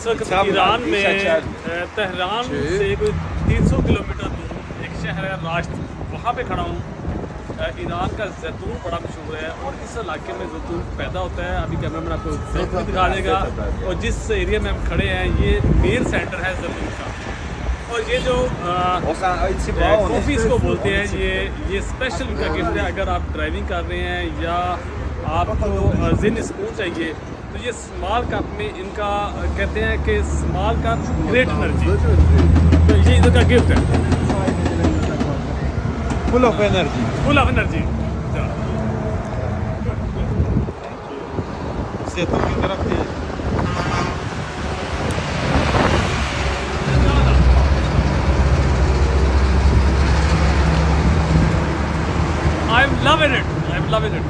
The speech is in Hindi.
इस वक्त ईरान में तेहरान से कोई 300 किलोमीटर दूर एक शहर है राश्त, वहाँ पे खड़ा हूँ। ईरान का जैतून बड़ा मशहूर है और इस इलाके में जैतून पैदा होता है। अभी कैमरा मैन आपको जैतून दिखा देगा। और जिस एरिया में हम खड़े हैं ये मेन सेंटर है जैतून का। और ये जो कॉफ़ी इसको बोलते हैं, ये स्पेशल इनका गिफ्ट है। अगर आप ड्राइविंग कर रहे हैं या आपको ज़िन सुकून चाहिए तो ये स्मॉल कप में इनका कहते हैं कि स्मॉल कप ग्रेट एनर्जी, तो ये इनका गिफ्ट है। Full of energy. Full of energy. जैतून की तरफ से I'm loving it. I'm loving it.